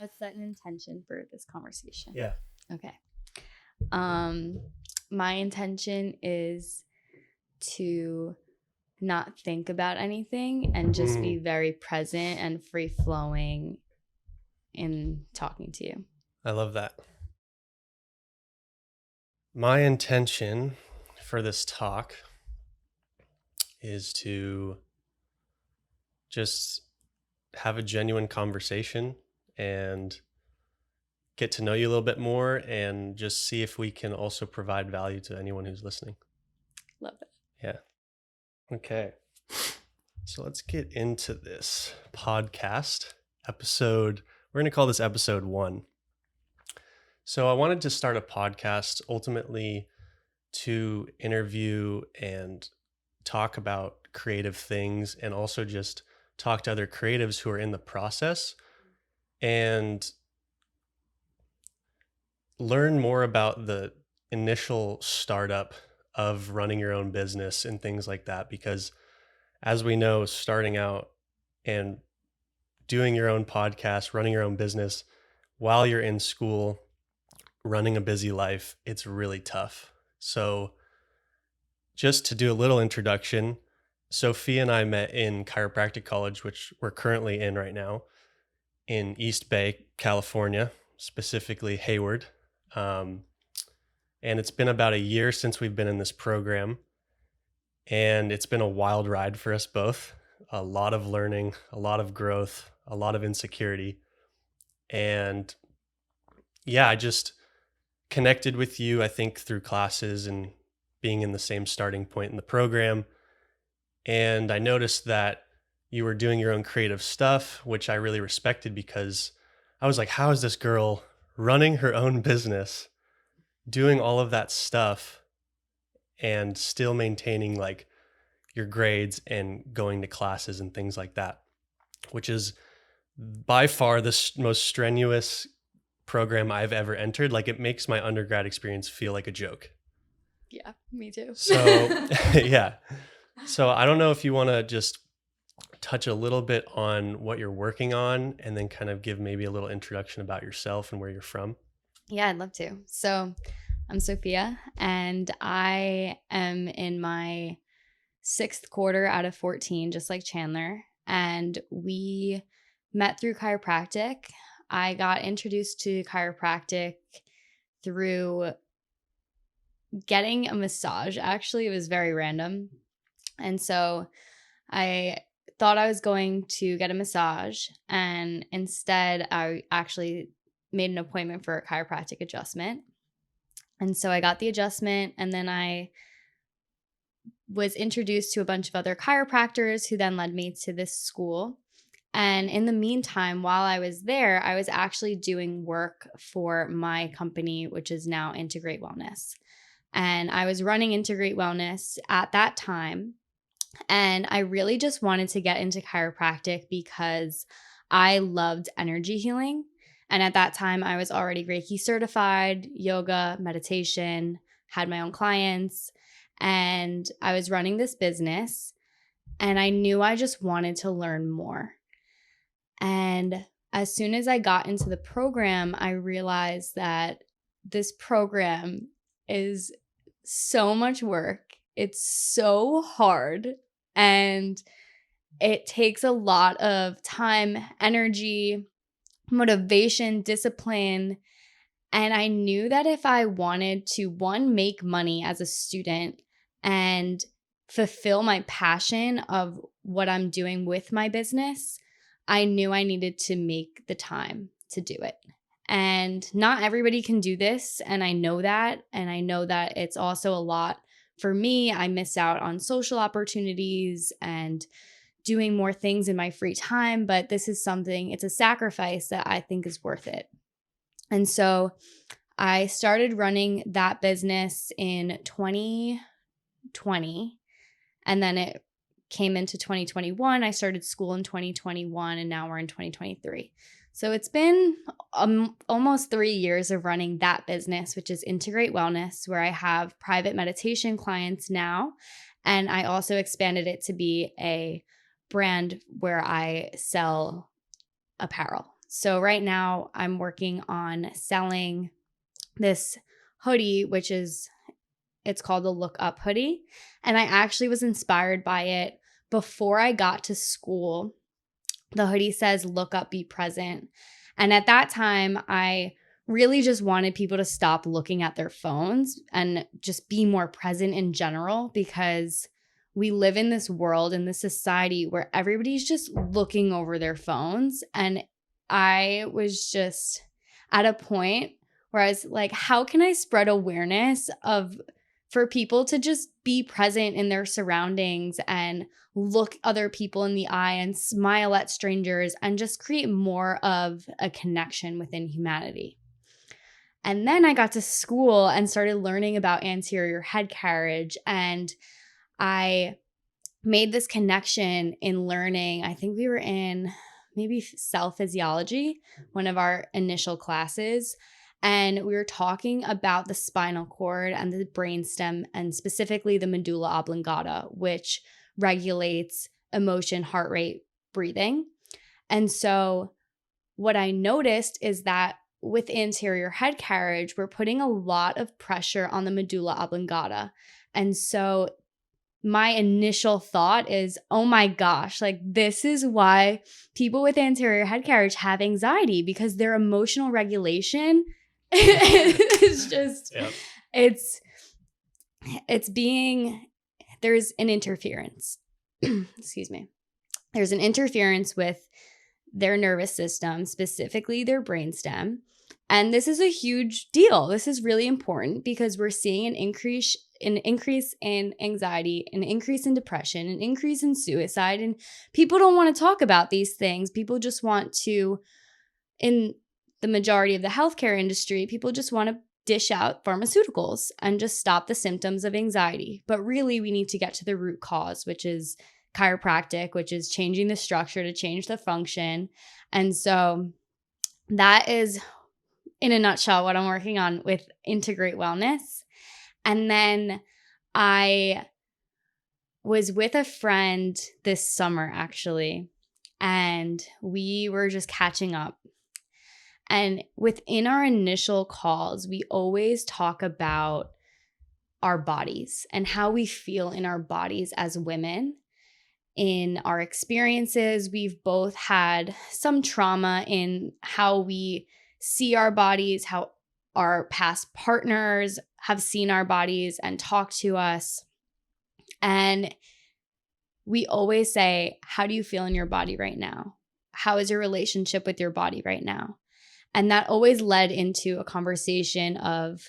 Let's set an intention for this conversation. Yeah. Okay. My intention is to not think about anything and just be very present and free flowing in talking to you. I love that. My intention for this talk is to just have a genuine conversation and get to know you a little bit more and just see if we can also provide value to anyone who's listening. Love it. Yeah. Okay. So let's get into this podcast episode. We're going to call this episode 1. So I wanted to start a podcast ultimately to interview and talk about creative things and also just talk to other creatives who are in the process and learn more about the initial startup of running your own business and things like that. Because as we know, starting out and doing your own podcast, running your own business while you're in school, running a busy life, it's really tough. So just to do a little introduction, Sophia and I met in chiropractic college, which we're currently in right now in East Bay, California, specifically Hayward. And it's been about a year since we've been in this program. And it's been a wild ride for us both. A lot of learning, a lot of growth, a lot of insecurity. And yeah, I just connected with you, I think, through classes and being in the same starting point in the program. And I noticed that you were doing your own creative stuff, which I really respected because I was like, how is this girl running her own business, doing all of that stuff and still maintaining like your grades and going to classes and things like that, which is by far the most strenuous program I've ever entered. Like it makes my undergrad experience feel like a joke. Yeah, me too. So yeah. So I don't know if you want to just touch a little bit on what you're working on and then kind of give maybe a little introduction about yourself and where you're from. Yeah, I'd love to. So I'm Sophia and I am in my 6th quarter out of 14, just like Chandler. And we met through chiropractic. I got introduced to chiropractic through getting a massage. Actually, it was very random. And so I thought I was going to get a massage, and instead I actually made an appointment for a chiropractic adjustment. And so I got the adjustment, and then I was introduced to a bunch of other chiropractors who then led me to this school. And in the meantime, while I was there, I was actually doing work for my company, which is now Integrate Wellness. And I was running Integrate Wellness at that time. And I really just wanted to get into chiropractic because I loved energy healing. And at that time, I was already Reiki certified, yoga, meditation, had my own clients, and I was running this business. And I knew I just wanted to learn more. And as soon as I got into the program, I realized that this program is so much work. It's so hard, and it takes a lot of time, energy, motivation, discipline. And I knew that if I wanted to, one, make money as a student and fulfill my passion of what I'm doing with my business, I knew I needed to make the time to do it. And not everybody can do this, and I know that. And I know that it's also a lot for me. I miss out on social opportunities and doing more things in my free time, but this is something, it's a sacrifice that I think is worth it. And so I started running that business in 2020, and then it came into 2021. I started school in 2021, and now we're in 2023. So it's been almost 3 years of running that business, which is Integrate Wellness, where I have private meditation clients now. And I also expanded it to be a brand where I sell apparel. So right now I'm working on selling this hoodie, it's called the Look Up hoodie. And I actually was inspired by it before I got to school. The hoodie says, "Look up, be present." And at that time, I really just wanted people to stop looking at their phones and just be more present in general, because we live in this world, in this society where everybody's just looking over their phones. And I was just at a point where I was like, how can I spread awareness for people to just be present in their surroundings and look other people in the eye and smile at strangers and just create more of a connection within humanity. And then I got to school and started learning about anterior head carriage, and I made this connection in learning. I think we were in maybe cell physiology, one of our initial classes, and we were talking about the spinal cord and the brainstem, and specifically the medulla oblongata, which regulates emotion, heart rate, breathing. And so what I noticed is that with anterior head carriage, we're putting a lot of pressure on the medulla oblongata. And so my initial thought is, oh my gosh, like this is why people with anterior head carriage have anxiety, because their emotional regulation is just, Yep. there's an interference. Excuse me. There's an interference with their nervous system, specifically their brainstem. And this is a huge deal. This is really important because we're seeing an increase in anxiety, an increase in depression, an increase in suicide. And people don't want to talk about these things. People just want to, in the majority of the healthcare industry, people just want to dish out pharmaceuticals and just stop the symptoms of anxiety. But really, we need to get to the root cause, which is chiropractic, which is changing the structure to change the function. And so that is, in a nutshell, what I'm working on with Integrate Wellness. And then I was with a friend this summer, actually, and we were just catching up. And within our initial calls, we always talk about our bodies and how we feel in our bodies as women. In our experiences, we've both had some trauma in how we see our bodies, how our past partners have seen our bodies and talked to us. And we always say, how do you feel in your body right now? How is your relationship with your body right now? And that always led into a conversation of,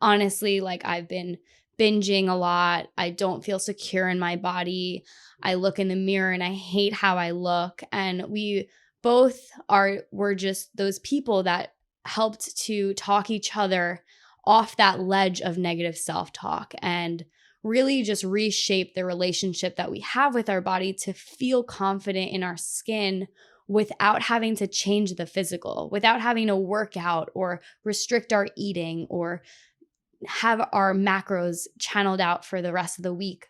honestly, like, I've been binging a lot. I don't feel secure in my body. I look in the mirror and I hate how I look. And we both were just those people that helped to talk each other off that ledge of negative self-talk and really just reshape the relationship that we have with our body to feel confident in our skin without having to change the physical, without having to work out or restrict our eating or have our macros channeled out for the rest of the week.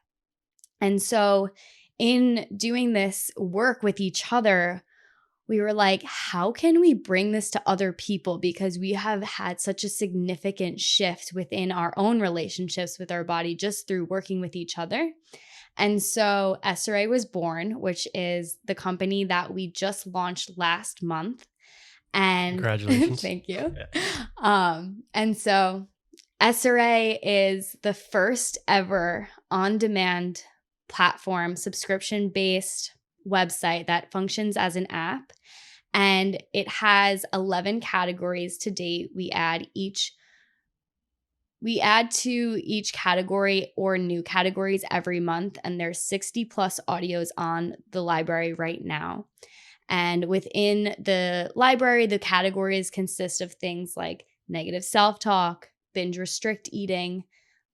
And so in doing this work with each other, we were like, how can we bring this to other people? Because we have had such a significant shift within our own relationships with our body just through working with each other. And so SRA was born, which is the company that we just launched last month. And Congratulations. Thank you. Yeah. And so SRA is the first ever on-demand platform, subscription-based website that functions as an app. And it has 11 categories to date. We add to each category or new categories every month. And there's 60 plus audios on the library right now. And within the library, the categories consist of things like negative self-talk, binge restrict eating,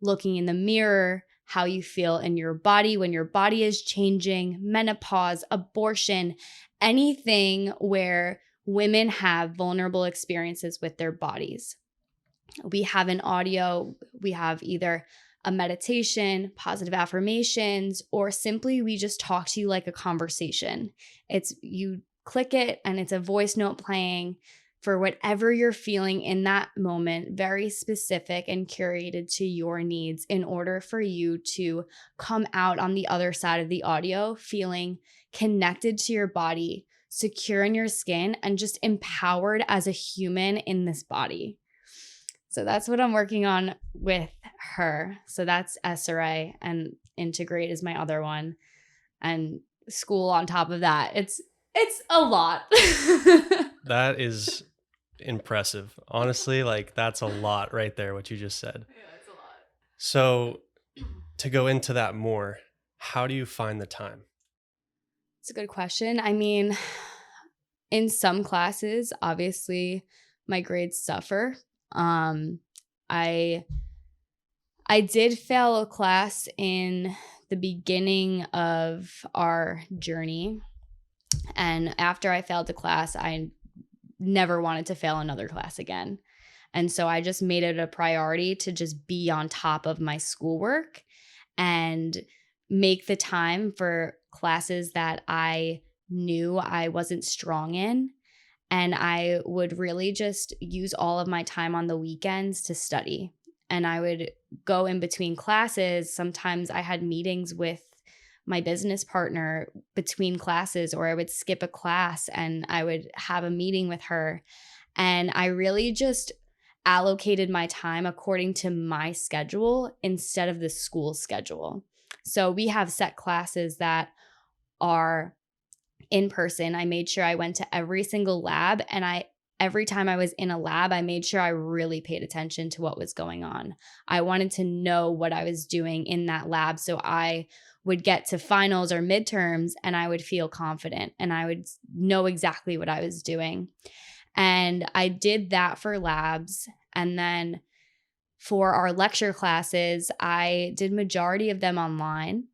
looking in the mirror, how you feel in your body when your body is changing, menopause, abortion, anything where women have vulnerable experiences with their bodies. We have an audio, we have either a meditation, positive affirmations, or simply we just talk to you like a conversation. You click it and it's a voice note playing for whatever you're feeling in that moment, very specific and curated to your needs in order for you to come out on the other side of the audio feeling connected to your body, secure in your skin, and just empowered as a human in this body. So that's what I'm working on with her. So that's SRA, and Integrate is my other one, and school on top of that. It's a lot. That is impressive. Honestly, like that's a lot right there, what you just said. Yeah, it's a lot. So to go into that more, how do you find the time? It's a good question. I mean, in some classes, obviously, my grades suffer. I I did fail a class in the beginning of our journey, and after I failed the class, I never wanted to fail another class again. And so I just made it a priority to just be on top of my schoolwork and make the time for classes that I knew I wasn't strong in. And I would really just use all of my time on the weekends to study. And I would go in between classes. Sometimes I had meetings with my business partner between classes, or I would skip a class and I would have a meeting with her. And I really just allocated my time according to my schedule instead of the school schedule. So we have set classes that are in person. I made sure I went to every single lab, and every time I was in a lab, I made sure I really paid attention to what was going on. I wanted to know what I was doing in that lab, so I would get to finals or midterms and I would feel confident and I would know exactly what I was doing. And I did that for labs. And then for our lecture classes, I did majority of them online.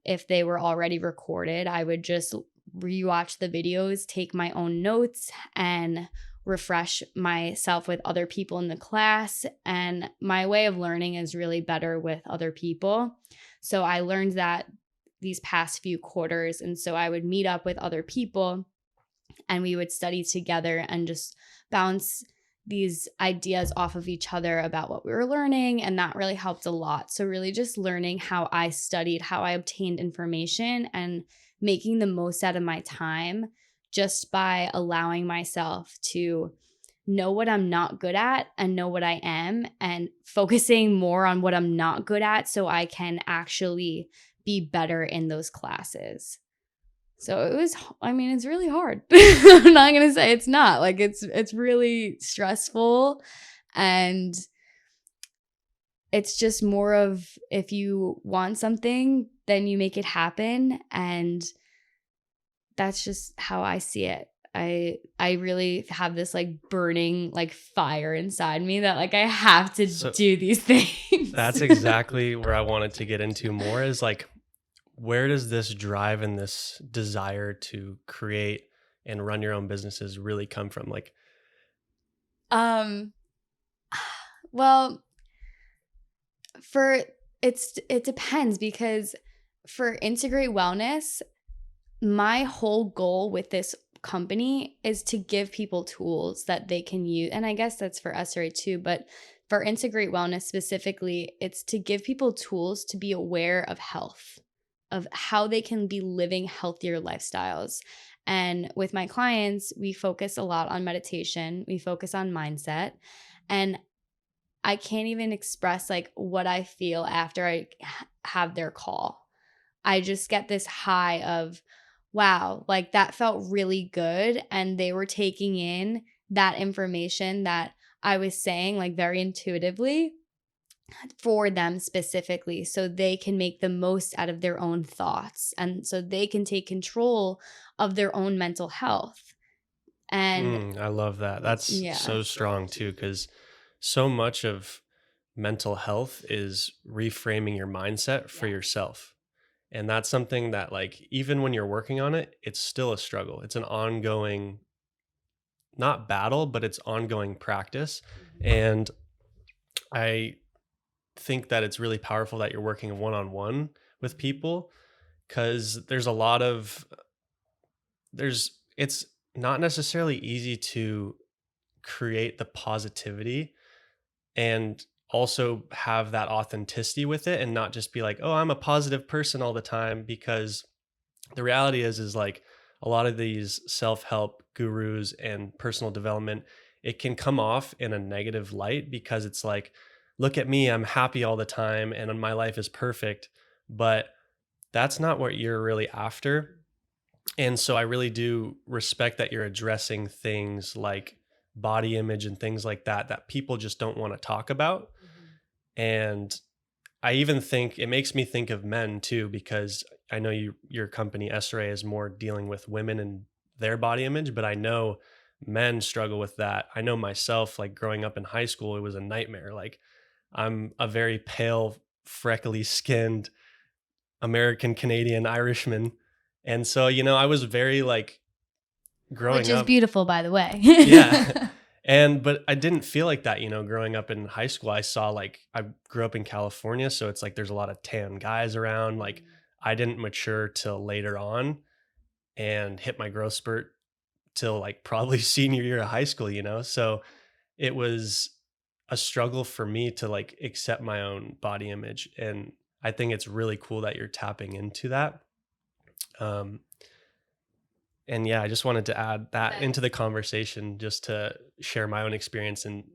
If they were already recorded, I would just rewatch the videos, take my own notes, and refresh myself with other people in the class. And my way of learning is really better with other people. So I learned that these past few quarters. And so I would meet up with other people and we would study together and just bounce these ideas off of each other about what we were learning. And that really helped a lot. So really just learning how I studied, how I obtained information, and making the most out of my time just by allowing myself to know what I'm not good at and know what I am, and focusing more on what I'm not good at so I can actually be better in those classes. So it's really hard. I'm not going to say it's not. Like it's really stressful, and it's just more of, if you want something, then you make it happen, and that's just how I see it. I really have this like burning like fire inside me that like I have to do these things. That's exactly where I wanted to get into more, is like, where does this drive and this desire to create and run your own businesses really come from? Like, well, it depends, because for Integrate Wellness, my whole goal with this company is to give people tools that they can use. And I guess that's for SRA too, but for Integrate Wellness specifically, it's to give people tools to be aware of health, of how they can be living healthier lifestyles. And with my clients, we focus a lot on meditation, we focus on mindset, and I can't even express like what I feel after I have their call. I just get this high of, wow, like that felt really good. And they were taking in that information that I was saying like very intuitively for them specifically, so they can make the most out of their own thoughts, and so they can take control of their own mental health. And I love that. That's so strong too, because so much of mental health is reframing your mindset for yourself. And that's something that, like, even when you're working on it, it's still a struggle. It's an ongoing, not battle, but it's ongoing practice. And I think that it's really powerful that you're working one-on-one with people, because there's a lot of, it's not necessarily easy to create the positivity and also have that authenticity with it and not just be like, oh, I'm a positive person all the time. Because the reality is like a lot of these self-help gurus and personal development, it can come off in a negative light because it's like, look at me, I'm happy all the time and my life is perfect. But that's not what you're really after. And so I really do respect that you're addressing things like body image and things like that that people just don't want to talk about. And I even think it makes me think of men too, because I know your company SRA is more dealing with women and their body image, but I know men struggle with that. I know myself, like growing up in high school, it was a nightmare. Like I'm a very pale, freckly skinned American Canadian Irishman. And so, I was very like Which growing is up. beautiful, by the way. Yeah. But I didn't feel like that, growing up in high school. I saw like I grew up in California, so it's like there's a lot of tan guys around. Like I didn't mature till later on and hit my growth spurt till like probably senior year of high school. So it was a struggle for me to like accept my own body image. And I think it's really cool that you're tapping into that. Um, and yeah, I just wanted to add that into the conversation just to share my own experience and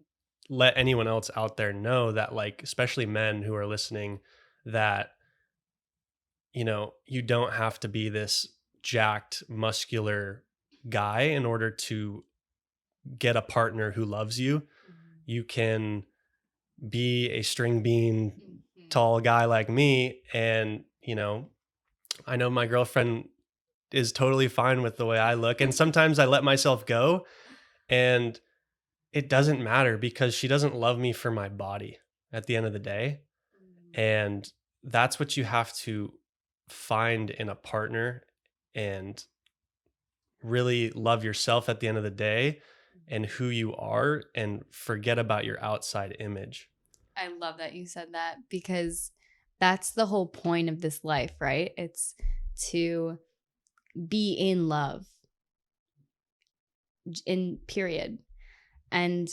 let anyone else out there know that, like, especially men who are listening, that, you don't have to be this jacked, muscular guy in order to get a partner who loves you. You can be a string bean, tall guy like me. And, I know my girlfriend is totally fine with the way I look. And sometimes I let myself go and it doesn't matter because she doesn't love me for my body at the end of the day. And that's what you have to find in a partner and really love yourself at the end of the day and who you are and forget about your outside image. I love that you said that because that's the whole point of this life, right? It's to be in love, in period. And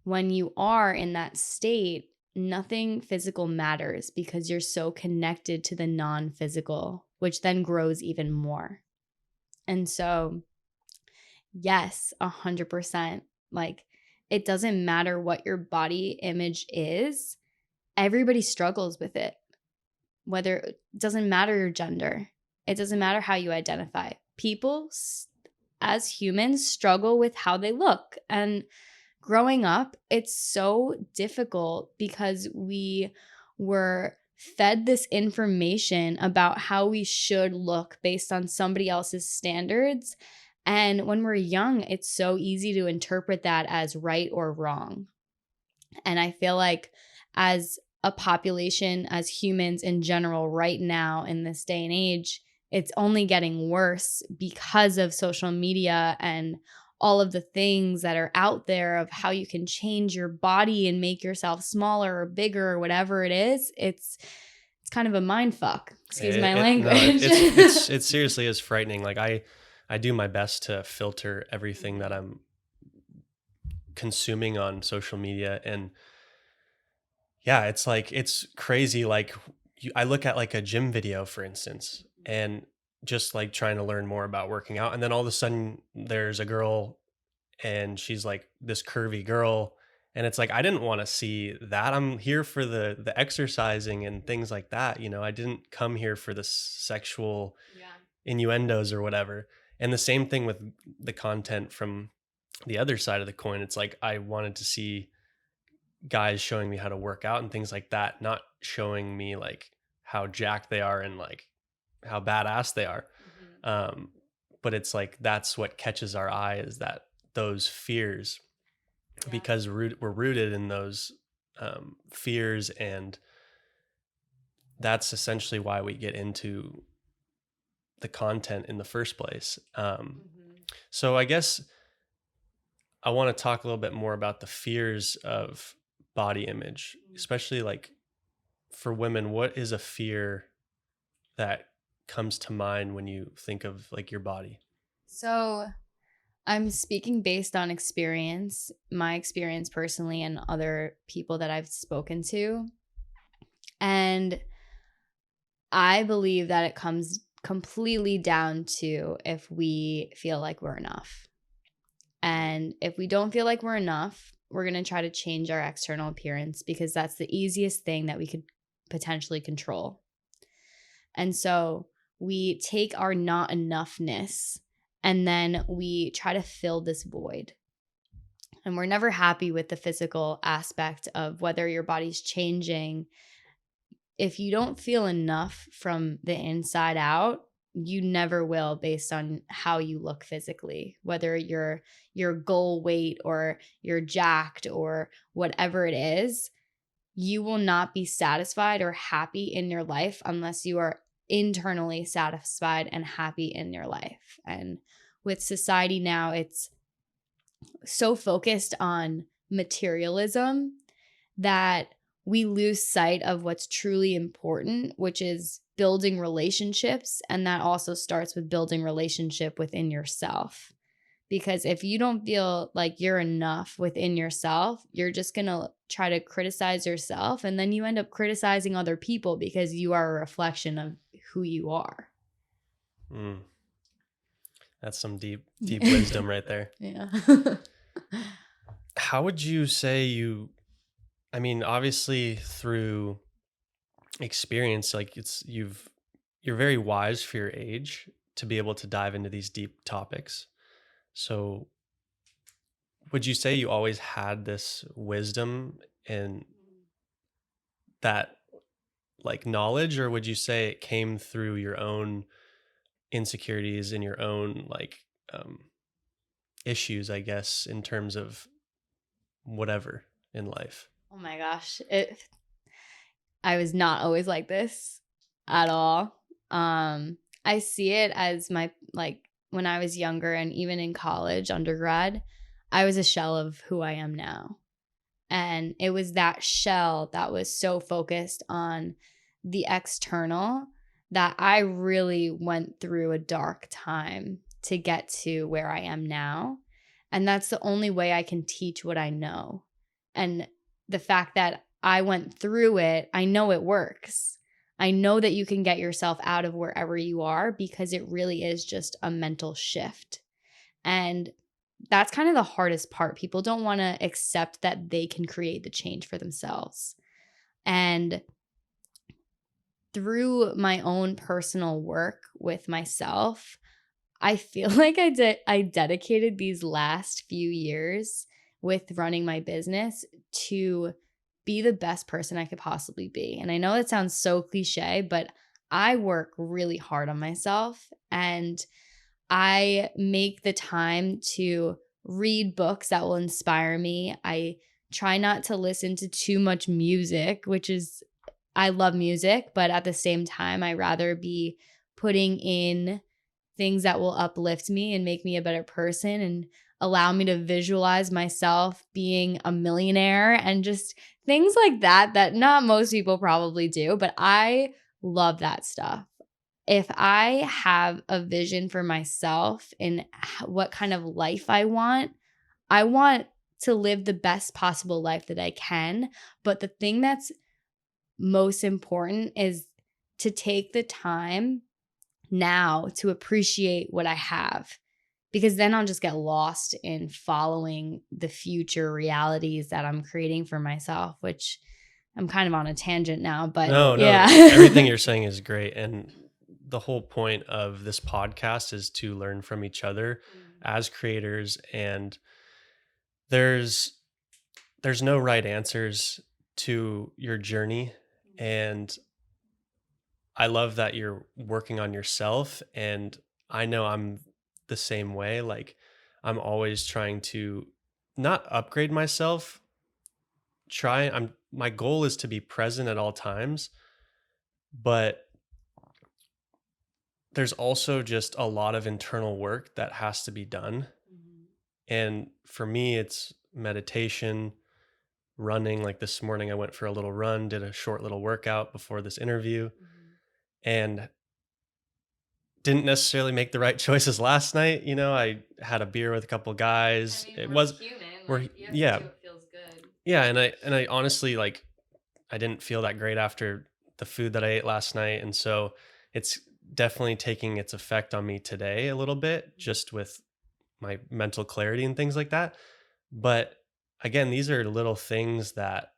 when you are in that state, nothing physical matters because you're so connected to the non-physical, which then grows even more. And so, yes, 100%. Like, it doesn't matter what your body image is, everybody struggles with it. Whether it doesn't matter your gender, it doesn't matter how you identify. People as humans struggle with how they look. And growing up, it's so difficult because we were fed this information about how we should look based on somebody else's standards. And when we're young, it's so easy to interpret that as right or wrong. And I feel like as a population, as humans in general, right now in this day and age, it's only getting worse because of social media and all of the things that are out there of how you can change your body and make yourself smaller or bigger or whatever it is. It's kind of a mind fuck. Excuse my language. It seriously is frightening. Like I do my best to filter everything that I'm consuming on social media. And yeah, it's like, it's crazy. Like I look at like a gym video, for instance, and just like trying to learn more about working out. And then all of a sudden there's a girl and she's like this curvy girl. And it's like, I didn't want to see that. I'm here for the exercising and things like that. I didn't come here for the sexual innuendos or whatever. And the same thing with the content from the other side of the coin. It's like, I wanted to see guys showing me how to work out and things like that, not showing me like how jacked they are and like how badass they are. But it's like, that's what catches our eye, is that those fears, because we're rooted in those fears. And that's essentially why we get into the content in the first place. So I guess I want to talk a little bit more about the fears of body image, especially like for women. What is a fear that comes to mind when you think of like your body? So I'm speaking based on experience, my experience personally, and other people that I've spoken to. And I believe that it comes completely down to if we feel like we're enough. And if we don't feel like we're enough, we're going to try to change our external appearance because that's the easiest thing that we could potentially control. And so we take our not enoughness and then we try to fill this void. And we're never happy with the physical aspect of whether your body's changing. If you don't feel enough from the inside out, you never will based on how you look physically, whether you're your goal weight or you're jacked or whatever it is. You will not be satisfied or happy in your life unless you are internally satisfied and happy in your life. And with society now, it's so focused on materialism that we lose sight of what's truly important, which is building relationships. And that also starts with building relationship within yourself. Because if you don't feel like you're enough within yourself, you're just going to try to criticize yourself. And then you end up criticizing other people because you are a reflection of who you are. Mm. That's some deep wisdom right there. Yeah. How would you say I mean, obviously through experience, like you're very wise for your age to be able to dive into these deep topics. So would you say you always had this wisdom and that like knowledge, or would you say it came through your own insecurities and your own like um, issues, I guess, in terms of whatever in life? Oh my gosh. I was not always like this at all. I see it as my, like, when I was younger and even in college, undergrad, I was a shell of who I am now. And it was that shell that was so focused on the external that I really went through a dark time to get to where I am now. And that's the only way I can teach what I know. And the fact that I went through it, I know it works. I know that you can get yourself out of wherever you are because it really is just a mental shift. And that's kind of the hardest part. People don't want to accept that they can create the change for themselves. And through my own personal work with myself, I feel like I dedicated these last few years with running my business to be the best person I could possibly be. And I know it sounds so cliche, but I work really hard on myself and I make the time to read books that will inspire me. I try not to listen to too much music, which is, I love music, but at the same time, I rather be putting in things that will uplift me and make me a better person and allow me to visualize myself being a millionaire and just things like that that not most people probably do, but I love that stuff. If I have a vision for myself and what kind of life I want to live the best possible life that I can. But the thing that's most important is to take the time now to appreciate what I have, because then I'll just get lost in following the future realities that I'm creating for myself, which I'm kind of on a tangent now, but No, yeah. everything you're saying is great. And the whole point of this podcast is to learn from each other as creators. And there's no right answers to your journey. And I love that you're working on yourself. And I know I'm the same way. Like I'm always trying to not upgrade myself. My goal is to be present at all times, but there's also just a lot of internal work that has to be done. And for me, it's meditation, running. Like this morning, I went for a little run, did a short little workout before this interview. And didn't necessarily make the right choices last night. I had a beer with a couple guys. It was Human. we're You have to yeah, do what feels good. yeah, and I honestly, like, I didn't feel that great after the food that I ate last night, and so it's definitely taking its effect on me today a little bit, just with my mental clarity and things like that. But again, these are little things that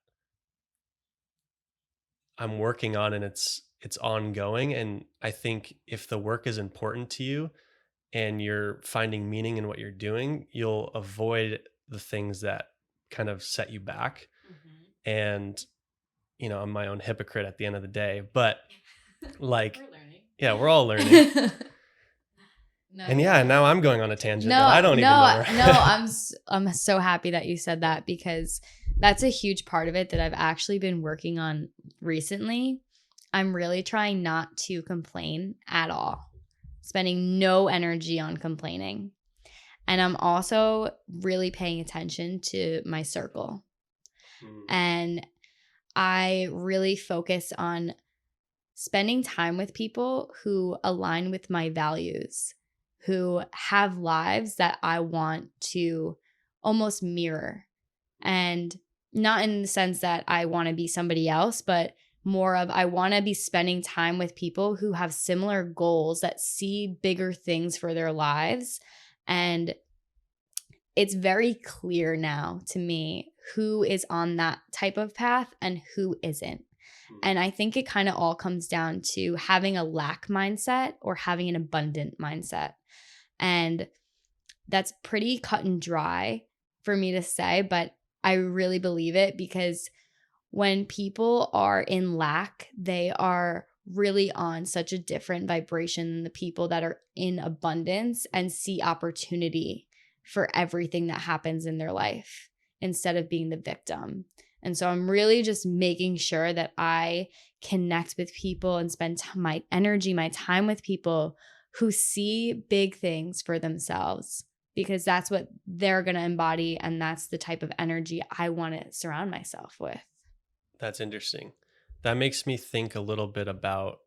I'm working on, and it's ongoing. And I think if the work is important to you and you're finding meaning in what you're doing, you'll avoid the things that kind of set you back. And I'm my own hypocrite at the end of the day, but like, We're learning. yeah, we're all learning. No, And yeah. now I'm going on a tangent No, that I don't even know no, where. no. I'm so happy that you said that, because that's a huge part of it that I've actually been working on recently. I'm really trying not to complain at all, spending no energy on complaining. And I'm also really paying attention to my circle. And I really focus on spending time with people who align with my values, who have lives that I want to almost mirror. And not in the sense that I want to be somebody else, but more of I want to be spending time with people who have similar goals, that see bigger things for their lives. And it's very clear now to me who is on that type of path and who isn't. And I think it kind of all comes down to having a lack mindset or having an abundant mindset. And that's pretty cut and dry for me to say, but I really believe it, because when people are in lack, they are really on such a different vibration than the people that are in abundance and see opportunity for everything that happens in their life instead of being the victim. And so I'm really just making sure that I connect with people and spend my energy, my time with people who see big things for themselves, because that's what they're going to embody. And that's the type of energy I want to surround myself with. That's interesting. That makes me think a little bit about,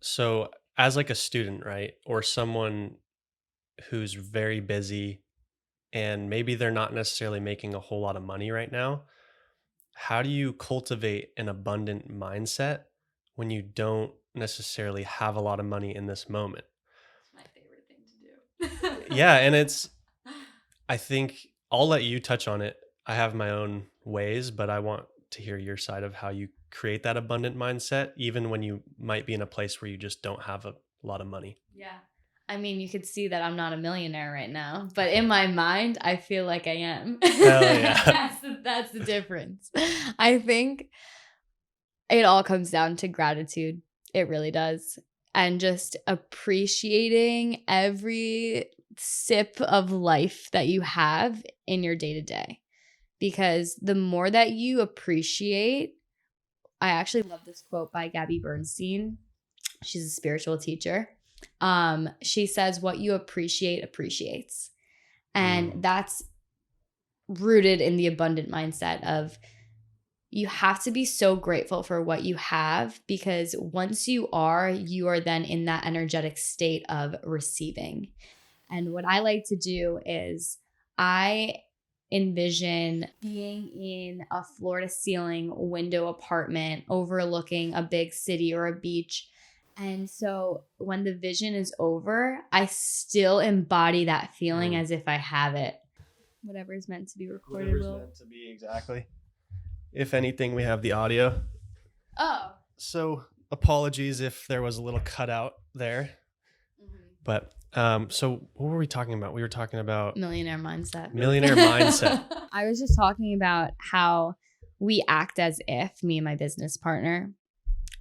so as like a student, right? Or someone who's very busy and maybe they're not necessarily making a whole lot of money right now. How do you cultivate an abundant mindset when you don't necessarily have a lot of money in this moment? It's my favorite thing to do. Yeah, and I think I'll let you touch on it. I have my own ways, but I want to hear your side of how you create that abundant mindset, even when you might be in a place where you just don't have a lot of money. Yeah. I mean, you could see that I'm not a millionaire right now, but in my mind, I feel like I am. Hell yeah. That's the difference. I think it all comes down to gratitude. It really does. And just appreciating every sip of life that you have in your day to day. Because the more that you appreciate, I actually love this quote by Gabby Bernstein. She's a spiritual teacher. She says, what you appreciate appreciates. And that's rooted in the abundant mindset of you have to be so grateful for what you have, because once you are then in that energetic state of receiving. And what I like to do is I envision being in a floor to ceiling window apartment overlooking a big city or a beach. And so when the vision is over, I still embody that feeling as if I have it. Whatever is meant to be recorded will. Meant to be, exactly. If anything, we have the audio. Oh. So apologies if there was a little cutout there. But so what were we talking about? We were talking about Millionaire mindset. Millionaire mindset. I was just talking about how we act as if, me and my business partner,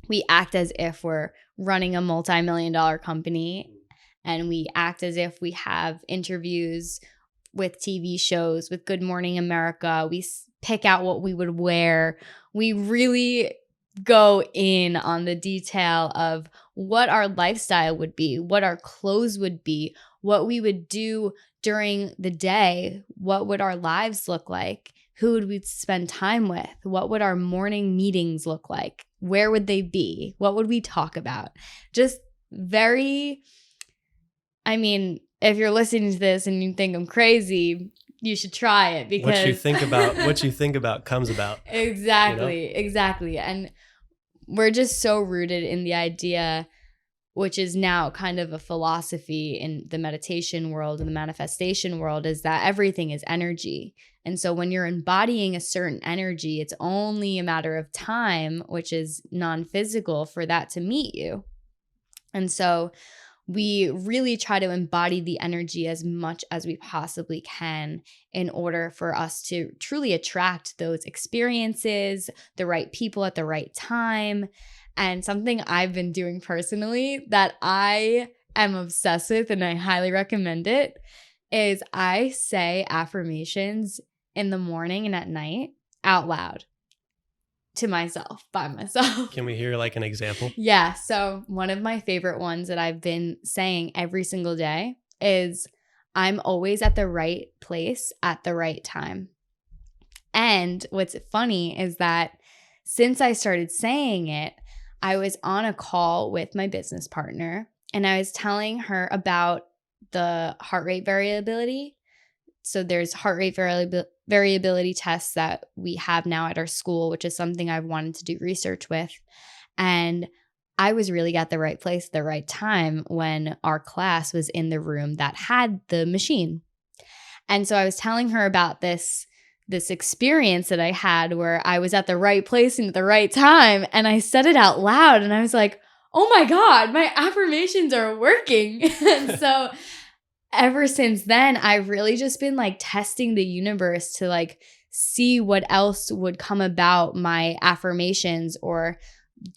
we act as if we're running a multi-million-dollar company, and we act as if we have interviews with TV shows, with Good Morning America. We pick out what we would wear. We really go in on the detail of what our lifestyle would be, what our clothes would be, what we would do during the day, what would our lives look like, who would we spend time with, what would our morning meetings look like, where would they be, what would we talk about. Just very, I mean, if you're listening to this and you think I'm crazy, you should try it, because what you think about comes about. Exactly. And we're just so rooted in the idea, which is now kind of a philosophy in the meditation world and the manifestation world, is that everything is energy. And so when you're embodying a certain energy, it's only a matter of time, which is non-physical, for that to meet you. And so we really try to embody the energy as much as we possibly can in order for us to truly attract those experiences, the right people at the right time. And something I've been doing personally that I am obsessed with, and I highly recommend it, is I say affirmations in the morning and at night out loud to myself, by myself. Can we hear like an example? Yeah. So one of my favorite ones that I've been saying every single day is, I'm always at the right place at the right time. And what's funny is that since I started saying it, I was on a call with my business partner and I was telling her about the heart rate variability. So there's heart rate variability tests that we have now at our school, which is something I've wanted to do research with. And I was really at the right place at the right time when our class was in the room that had the machine. And so I was telling her about this experience that I had where I was at the right place and at the right time. And I said it out loud and I was like, oh my God, my affirmations are working. And so ever since then, I've really just been like testing the universe to like see what else would come about my affirmations or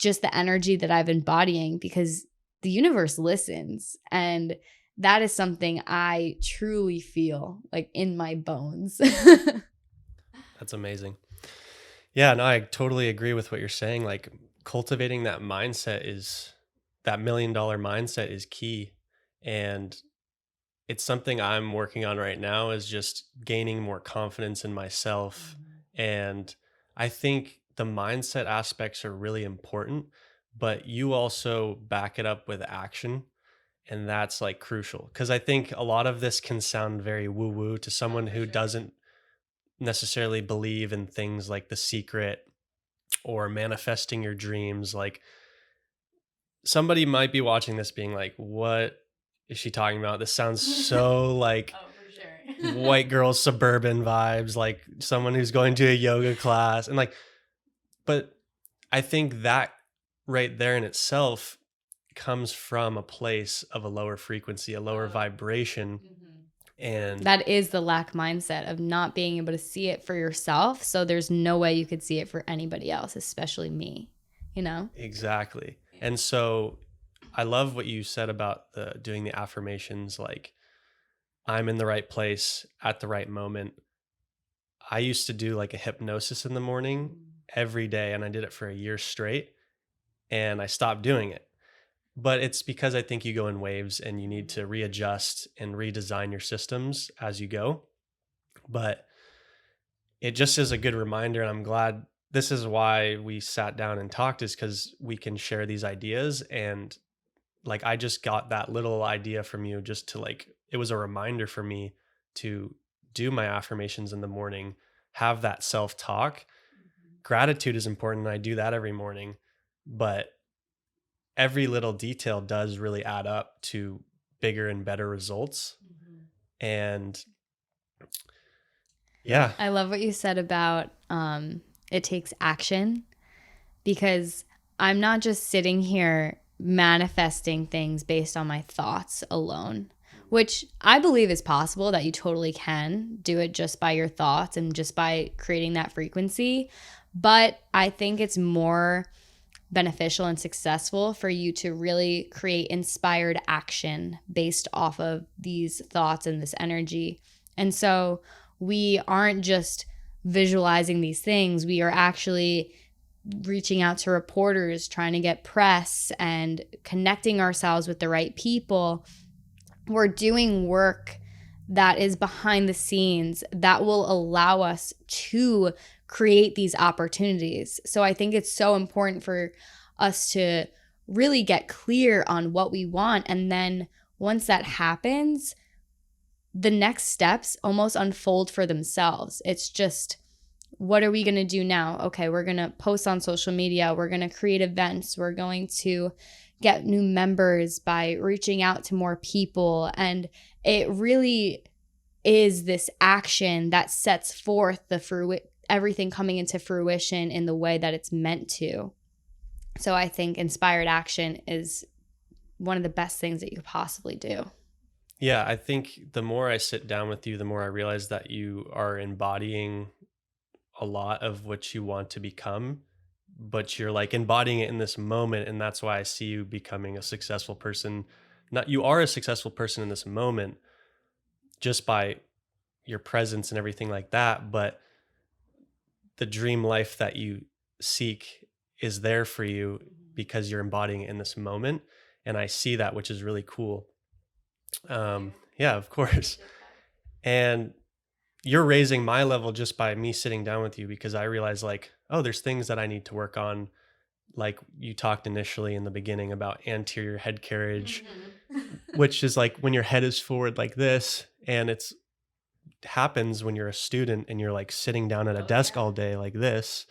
just the energy that I've embodying, because the universe listens. And that is something I truly feel like in my bones. That's amazing. Yeah, no, I totally agree with what you're saying. Like cultivating that $1 million mindset is key. And it's something I'm working on right now, is just gaining more confidence in myself. And I think the mindset aspects are really important, but you also back it up with action. And that's like crucial, because I think a lot of this can sound very woo woo to someone who doesn't necessarily believe in things like The Secret or manifesting your dreams. Like somebody might be watching this being like, what is she talking about? This sounds so like for sure. white girl suburban vibes, like someone who's going to a yoga class. And like, but I think that right there in itself comes from a place of a lower frequency, a lower vibration. And that is the lack mindset of not being able to see it for yourself. So there's no way you could see it for anybody else, especially me, you know? Exactly. And so I love what you said about doing the affirmations, like I'm in the right place at the right moment. I used to do like a hypnosis in the morning every day, and I did it for a year straight, and I stopped doing it. But it's because I think you go in waves and you need to readjust and redesign your systems as you go. But it just is a good reminder. And I'm glad this is why we sat down and talked, is because we can share these ideas. And like, I just got that little idea from you just to like, it was a reminder for me to do my affirmations in the morning, have that self-talk. Gratitude is important. And I do that every morning, but every little detail does really add up to bigger and better results. And yeah. I love what you said about it takes action, because I'm not just sitting here manifesting things based on my thoughts alone, which I believe is possible, that you totally can do it just by your thoughts and just by creating that frequency. But I think it's more beneficial and successful for you to really create inspired action based off of these thoughts and this energy. And so we aren't just visualizing these things, we are actually reaching out to reporters, trying to get press and connecting ourselves with the right people. We're doing work that is behind the scenes that will allow us to create these opportunities. So I think it's so important for us to really get clear on what we want. And then once that happens, the next steps almost unfold for themselves. It's just, what are we going to do now? Okay, we're going to post on social media. We're going to create events. We're going to get new members by reaching out to more people. And it really is this action that sets forth everything coming into fruition in the way that it's meant to. So I think inspired action is one of the best things that you could possibly do. Yeah, I think the more I sit down with you, the more I realize that you are embodying a lot of what you want to become, but you're like embodying it in this moment. And that's why I see you becoming a successful person. Not, you are a successful person in this moment just by your presence and everything like that. But the dream life that you seek is there for you because you're embodying it in this moment. And I see that, which is really cool. Yeah, of course. And you're raising my level just by me sitting down with you, because I realize like, oh, there's things that I need to work on. Like you talked initially in the beginning about anterior head carriage, which is like when your head is forward like this, and it's happens when you're a student and you're like sitting down at a desk all day like this.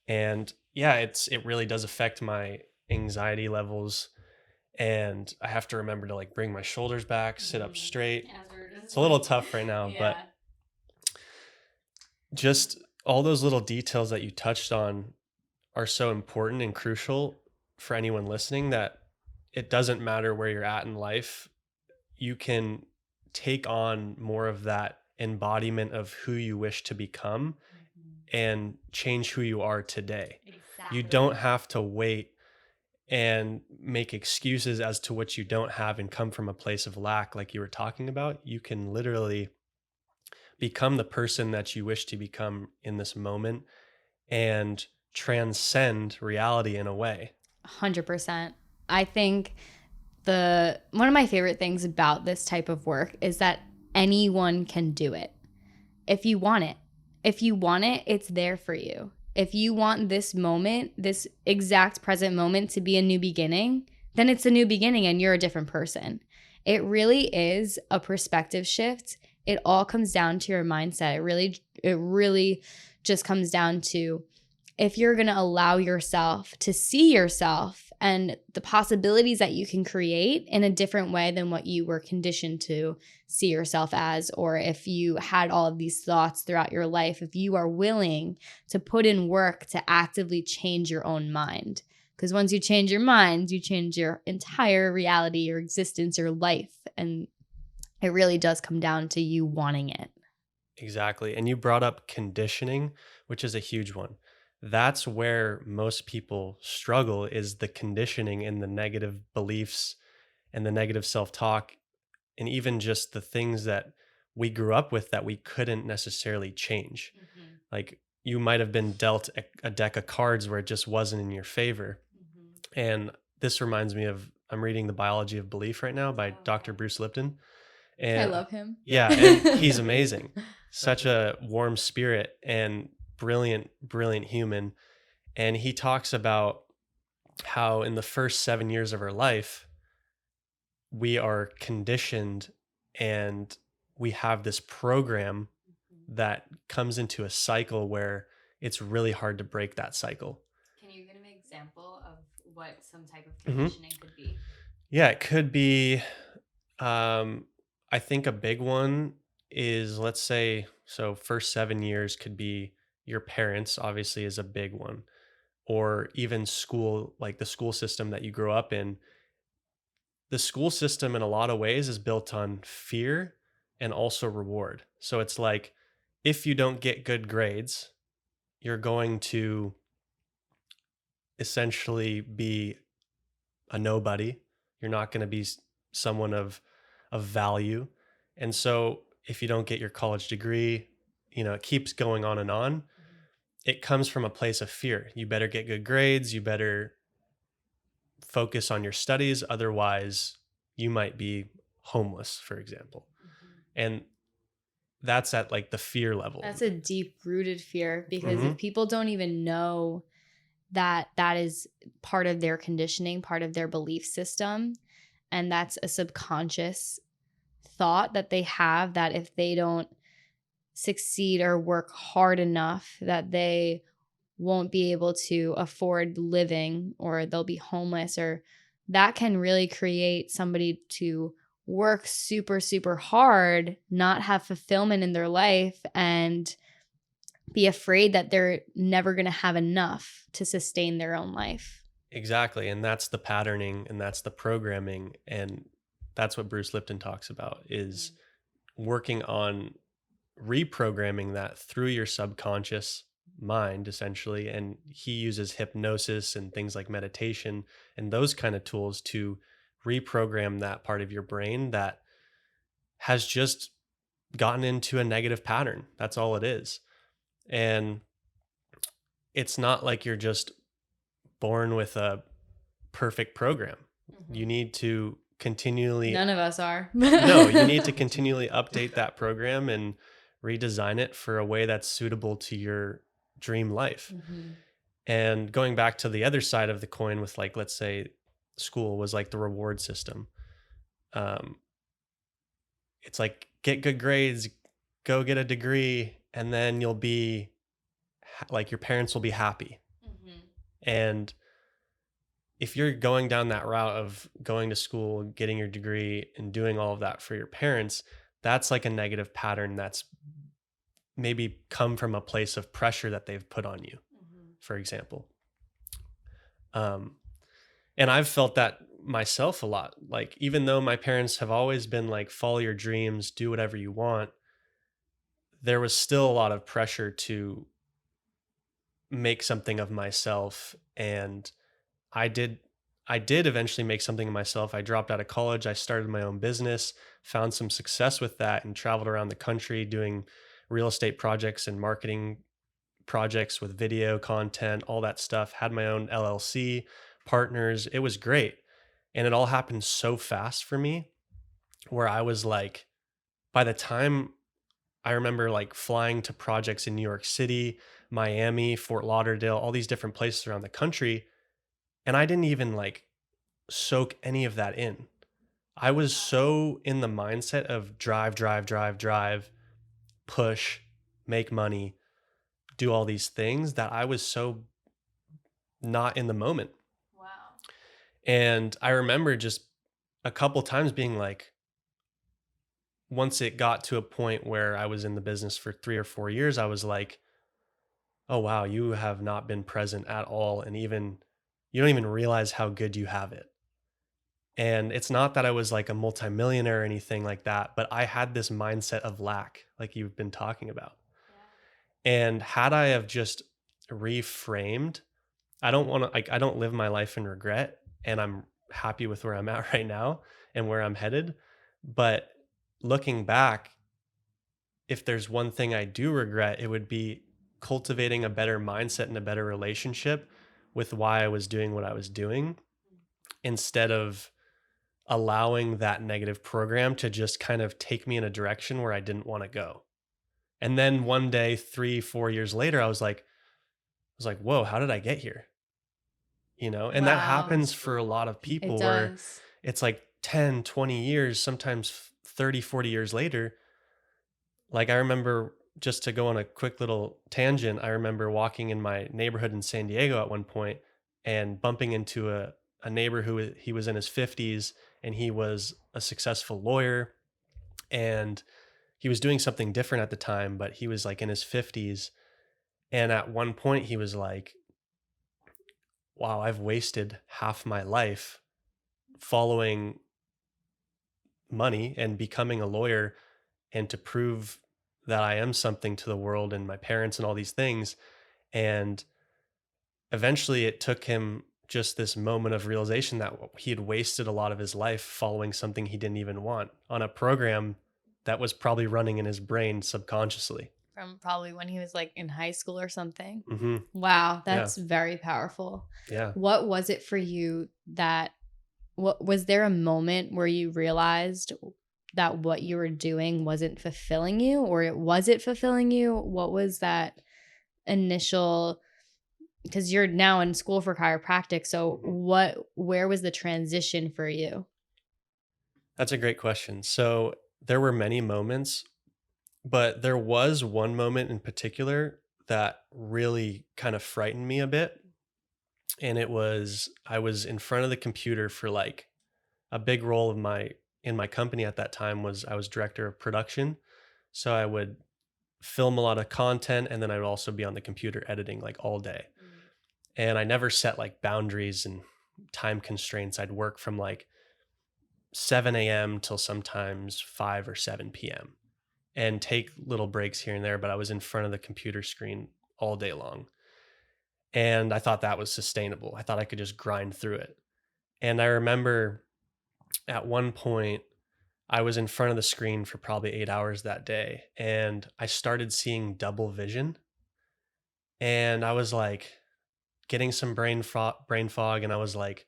And yeah, it really does affect my anxiety levels, and I have to remember to like bring my shoulders back, sit up straight. It's a little tough right now, but just all those little details that you touched on are so important and crucial for anyone listening, that it doesn't matter where you're at in life. You can take on more of that embodiment of who you wish to become and change who you are today. Exactly. You don't have to wait and make excuses as to what you don't have and come from a place of lack like you were talking about. You can literally become the person that you wish to become in this moment and transcend reality in a way. 100%. I think one of my favorite things about this type of work is that anyone can do it if you want it. If you want it, it's there for you. If you want this moment, this exact present moment to be a new beginning, then it's a new beginning and you're a different person. It really is a perspective shift. It all comes down to your mindset. It really just comes down to, if you're going to allow yourself to see yourself and the possibilities that you can create in a different way than what you were conditioned to see yourself as, or if you had all of these thoughts throughout your life, if you are willing to put in work to actively change your own mind. Because once you change your mind, you change your entire reality, your existence, your life. And it really does come down to you wanting it. Exactly. And you brought up conditioning, which is a huge one. That's where most people struggle, is the conditioning and the negative beliefs and the negative self-talk, and even just the things that we grew up with that we couldn't necessarily change. Mm-hmm. Like you might have been dealt a deck of cards where it just wasn't in your favor. Mm-hmm. And this reminds me of, I'm reading The Biology of Belief right now by Dr. Bruce Lipton. And I love him. Yeah, and he's amazing. Such a warm spirit and brilliant human. And he talks about how in the first 7 years of our life, we are conditioned and we have this program that comes into a cycle where it's really hard to break that cycle. Can you give an example of what some type of conditioning could be? Yeah, it could be, I think a big one is, let's say, so first 7 years could be your parents, obviously, is a big one, or even school, like the school system that you grow up in. The school system in a lot of ways is built on fear and also reward. So it's like, if you don't get good grades, you're going to essentially be a nobody. You're not going to be someone of value. And so if you don't get your college degree, it keeps going on and on. Mm-hmm. It comes from a place of fear. You better get good grades. You better focus on your studies. Otherwise, you might be homeless, for example. Mm-hmm. And that's at like the fear level. That's a deep rooted fear, because if people don't even know that is part of their conditioning, part of their belief system. And that's a subconscious thought that they have, that if they don't succeed or work hard enough, that they won't be able to afford living, or they'll be homeless, or that can really create somebody to work super, super hard, not have fulfillment in their life, and be afraid that they're never going to have enough to sustain their own life. Exactly. And that's the patterning and that's the programming. And that's what Bruce Lipton talks about, is working on reprogramming that through your subconscious mind, essentially. And he uses hypnosis and things like meditation and those kind of tools to reprogram that part of your brain that has just gotten into a negative pattern. That's all it is. And it's not like you're just born with a perfect program. You need to continually, None of us are. no, you need to continually update that program and redesign it for a way that's suitable to your dream life. And going back to the other side of the coin with, like, let's say school was like the reward system. It's like, get good grades, go get a degree, and then you'll be like, your parents will be happy. And if you're going down that route of going to school, getting your degree, and doing all of that for your parents, that's like a negative pattern that's maybe come from a place of pressure that they've put on you, for example. And I've felt that myself a lot. Like, even though my parents have always been like, follow your dreams, do whatever you want, there was still a lot of pressure to make something of myself. And I did eventually make something of myself. I dropped out of college. I started my own business, found some success with that, and traveled around the country doing real estate projects and marketing projects with video content, all that stuff. Had my own LLC, partners. It was great. And it all happened so fast for me, where I was like, by the time I remember like flying to projects in New York City, Miami, Fort Lauderdale, all these different places around the country, and I didn't even like soak any of that in. I was so in the mindset of drive, push, make money, do all these things, that I was so not in the moment. Wow. And I remember just a couple times being like, once it got to a point where I was in the business for 3 or 4 years, I was like, oh wow, you have not been present at all. And even, you don't even realize how good you have it. And it's not that I was like a multimillionaire or anything like that, but I had this mindset of lack, like you've been talking about. And had I have just reframed, I don't want to, like, I don't live my life in regret, and I'm happy with where I'm at right now and where I'm headed. But looking back, if there's one thing I do regret, it would be cultivating a better mindset and a better relationship with why I was doing what I was doing, instead of allowing that negative program to just kind of take me in a direction where I didn't want to go. And then one day, 3, 4 years later, I was like, whoa, how did I get here? You know, and that Wow. happens for a lot of people, It where does. it's like 10, 20 years, sometimes 30, 40 years later. Like, I remember, just to go on a quick little tangent, I remember walking in my neighborhood in San Diego at one point and bumping into a neighbor who he was in his 50s, and he was a successful lawyer, and he was doing something different at the time, but he was like in his 50s. And at one point he was like, wow, I've wasted half my life following money and becoming a lawyer, and to prove that I am something to the world and my parents and all these things. And eventually it took him just this moment of realization that he had wasted a lot of his life following something he didn't even want, on a program that was probably running in his brain subconsciously. From probably when he was like in high school or something. Mm-hmm. Wow, that's very powerful. Yeah. What was it for you that, what was there a moment where you realized that what you were doing wasn't fulfilling you, or was it fulfilling you? What was that initial because you're now in school for chiropractic. So where was the transition for you? That's a great question. So there were many moments, but there was one moment in particular that really kind of frightened me a bit. And it was, I was in front of the computer for like a big role of my in my company at that time was I was director of production. So I would film a lot of content, and then I would also be on the computer editing like all day. And I never set like boundaries and time constraints. I'd work from like 7 a.m. till sometimes 5 or 7 p.m. and take little breaks here and there, but I was in front of the computer screen all day long. And I thought that was sustainable. I thought I could just grind through it. And I remember at one point, I was in front of the screen for probably 8 hours that day, and I started seeing double vision. And I was like getting some brain fog, and I was like,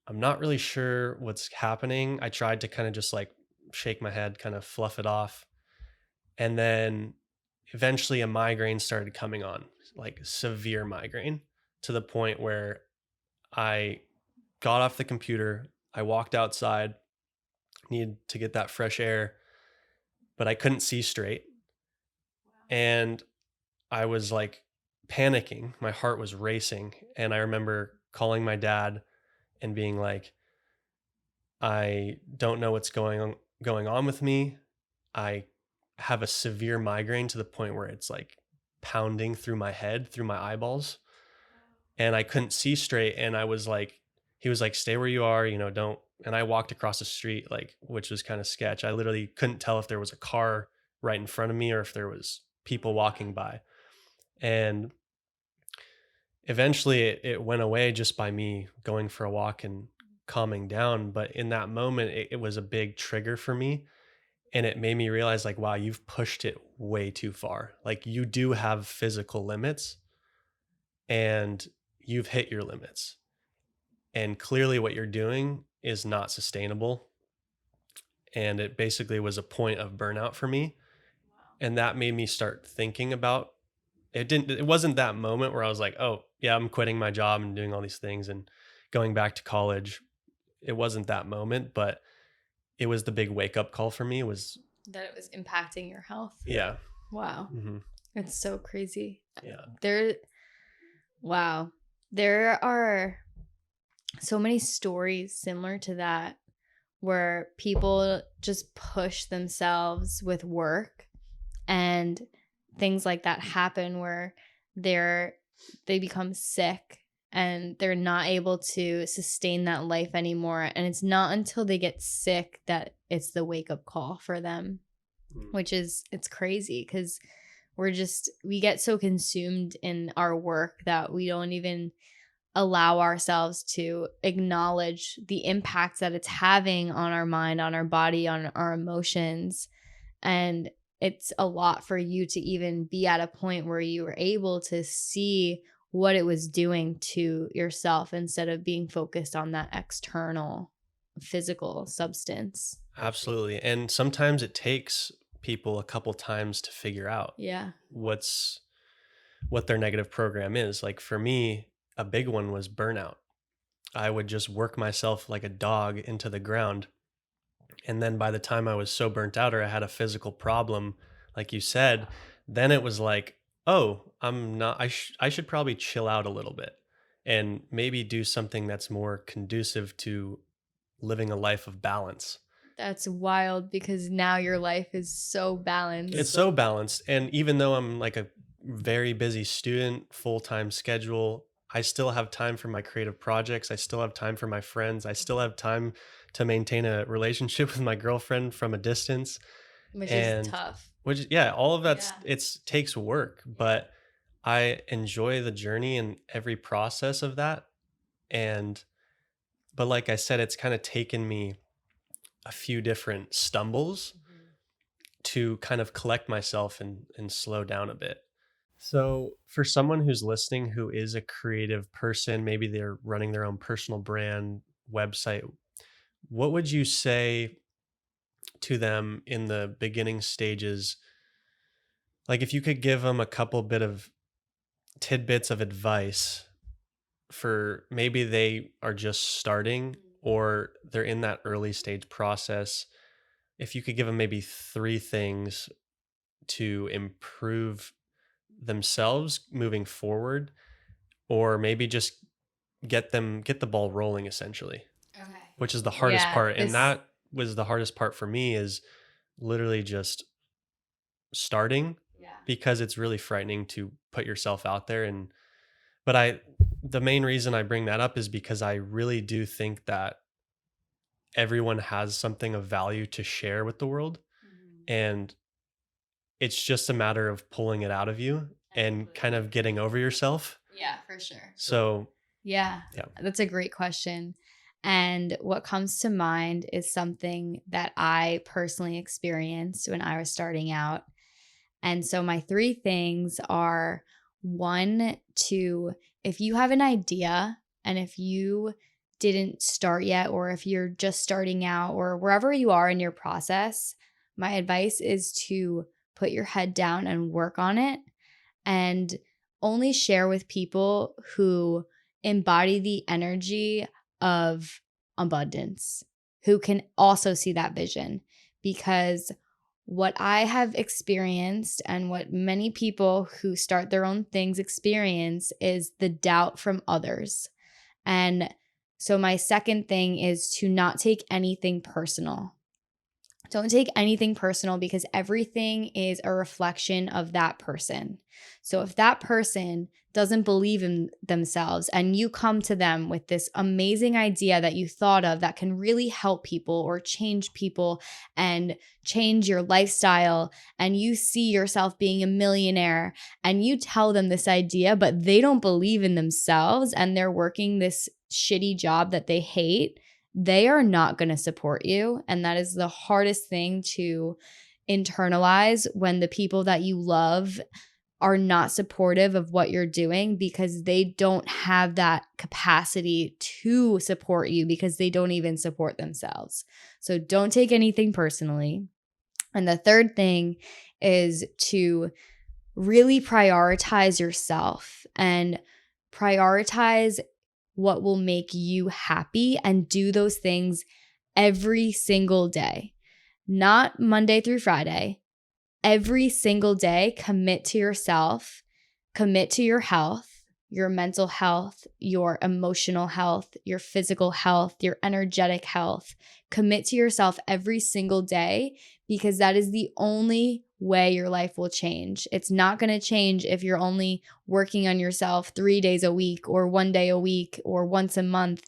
I'm not really sure what's happening. I tried to kind of just like shake my head, kind of fluff it off. And then eventually a migraine started coming on, like severe migraine, to the point where I got off the computer, I walked outside, needed to get that fresh air, but I couldn't see straight. And I was like panicking. My heart was racing. And I remember calling my dad and being like, I don't know what's going on with me. I have a severe migraine to the point where it's like pounding through my head, through my eyeballs, and I couldn't see straight. And I was like, he was like, stay where you are, don't. And I walked across the street, like, which was kind of sketch. I literally couldn't tell if there was a car right in front of me or if there was people walking by. And eventually it went away just by me going for a walk and calming down. But in that moment, it was a big trigger for me. And it made me realize, like, wow, you've pushed it way too far. Like, you do have physical limits and you've hit your limits. And clearly, what you're doing is not sustainable. And it basically was a point of burnout for me. And that made me start thinking about it wasn't that moment where I was like, oh, yeah, I'm quitting my job and doing all these things and going back to college. It wasn't that moment, but it was the big wake up call for me. It was, That it was impacting your health. yeah. Wow. Hmm. It's so crazy. Yeah. Wow. There are so many stories similar to that where people just push themselves with work, and things like that happen where they become sick and they're not able to sustain that life anymore. And it's not until they get sick that it's the wake up call for them, which is, it's crazy because we get so consumed in our work that we don't even allow ourselves to acknowledge the impact that it's having on our mind, on our body, on our emotions. And it's a lot for you to even be at a point where you were able to see what it was doing to yourself instead of being focused on that external physical substance. Absolutely. And sometimes it takes people a couple times to figure out Yeah. what their negative program is. Like for me, a big one was burnout. I would just work myself like a dog into the ground. And then by the time I was so burnt out or I had a physical problem, like you said, then it was like, oh, I'm not, I should probably chill out a little bit and maybe do something that's more conducive to living a life of balance. That's wild because now your life is so balanced. It's so balanced. And even though I'm like a very busy student, full-time schedule, I still have time for my creative projects. I still have time for my friends. I still have time to maintain a relationship with my girlfriend from a distance. Which And is tough. which, yeah, all of that's, Yeah. it's takes work, but I enjoy the journey and every process of that. And, but like I said, it's kind of taken me a few different stumbles to kind of collect myself and slow down a bit. So, for someone who's listening who is a creative person, maybe they're running their own personal brand website, what would you say to them in the beginning stages? Like if you could give them a couple bit of tidbits of advice for maybe they are just starting or they're in that early stage process, if you could give them maybe three things to improve themselves moving forward, or maybe just get the ball rolling essentially, Okay. which is the hardest Yeah, part. And that was the hardest part for me, is literally just starting, yeah. because it's really frightening to put yourself out there. And but the main reason I bring that up is because I really do think that everyone has something of value to share with the world, Mhm. and it's just a matter of pulling it out of you and kind of getting over yourself. Yeah, for sure. So, Yeah, yeah. that's a great question. And what comes to mind is something that I personally experienced when I was starting out. And so my three things are: one, to, if you have an idea and if you didn't start yet, or if you're just starting out, or wherever you are in your process, my advice is to put your head down and work on it, and only share with people who embody the energy of abundance, who can also see that vision. Because what I have experienced, and what many people who start their own things experience, is the doubt from others. And so, my second thing is to not take anything personal. Don't take anything personal, because everything is a reflection of that person. So if that person doesn't believe in themselves and you come to them with this amazing idea that you thought of that can really help people or change people and change your lifestyle, and you see yourself being a millionaire, and you tell them this idea, but they don't believe in themselves and they're working this shitty job that they hate, they are not going to support you. And that is the hardest thing to internalize, when the people that you love are not supportive of what you're doing, because they don't have that capacity to support you, because they don't even support themselves. So don't take anything personally. And the third thing is to really prioritize yourself and prioritize what will make you happy, and do those things every single day, not Monday through Friday. Every single day, commit to yourself, commit to your health, your mental health, your emotional health, your physical health, your energetic health. Commit to yourself every single day, because that is the only way your life will change. It's not going to change if you're only working on yourself 3 days a week, or 1 day a week, or once a month.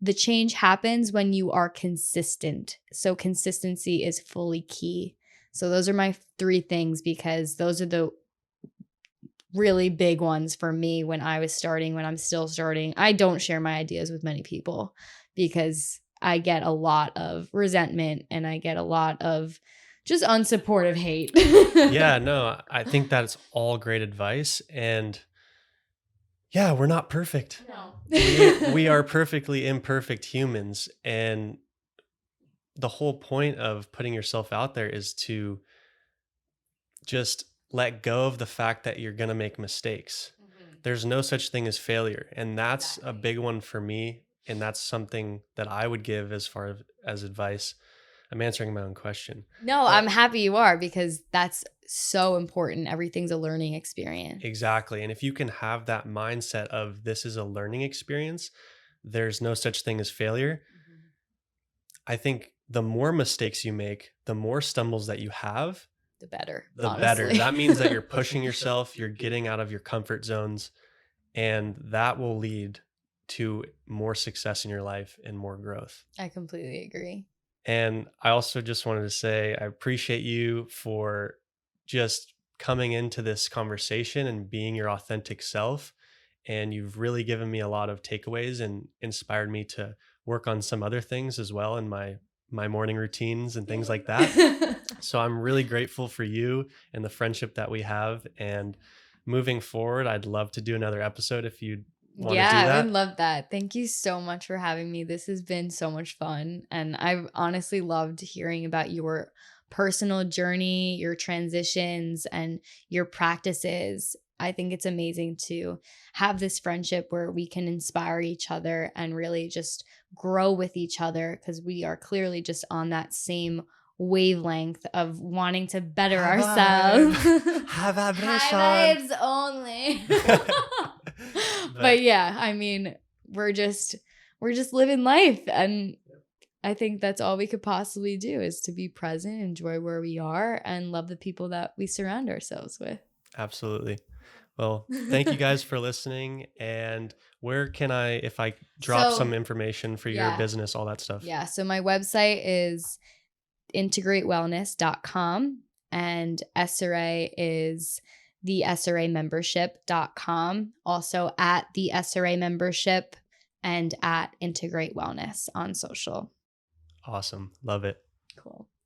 The change happens when you are consistent. So consistency is fully key. So those are my three things, because those are the really big ones for me when I was starting, when I'm still starting. I don't share my ideas with many people, because I get a lot of resentment and I get a lot of just unsupportive hate. Yeah, no, I think that's all great advice. And yeah, we're not perfect. No. We are perfectly imperfect humans. And the whole point of putting yourself out there is to just let go of the fact that you're going to make mistakes. Mhm. There's no such thing as failure. And that's a Exactly. big one for me. And that's something that I would give as far as advice. I'm answering my own question. No, But I'm happy you are, because that's so important. Everything's a learning experience. exactly. And if you can have that mindset of this is a learning experience, there's no such thing as failure. Mhm. I think the more mistakes you make, the more stumbles that you have, The better, the better. honestly. That means that you're pushing yourself, you're getting out of your comfort zones, and that will lead to more success in your life and more growth. I completely agree. And I also just wanted to say I appreciate you for just coming into this conversation and being your authentic self. And you've really given me a lot of takeaways and inspired me to work on some other things as well in my morning routines and things like that. So I'm really grateful for you and the friendship that we have. And moving forward, I'd love to do another episode if you'd want to do Yeah, I would that. love that. Thank you so much for having me. This has been so much fun. And I've honestly loved hearing about your personal journey, your transitions, and your practices. I think it's amazing to have this friendship where we can inspire each other and really just grow with each other, because we are clearly just on that same wavelength of wanting to better High ourselves. vibe. High High vibration. vibes only. But But yeah, I mean, we're just living life, and I think that's all we could possibly do is to be present, enjoy where we are, and love the people that we surround ourselves with. absolutely. Well, thank you guys for listening. And where can I, if I drop So, some information for your yeah. business, all that stuff? Yeah, so my website is integratewellness.com, and SRA is the SRAmembership.com, also at the SRA membership and at Integrate Wellness on social. Awesome. Love it. Cool.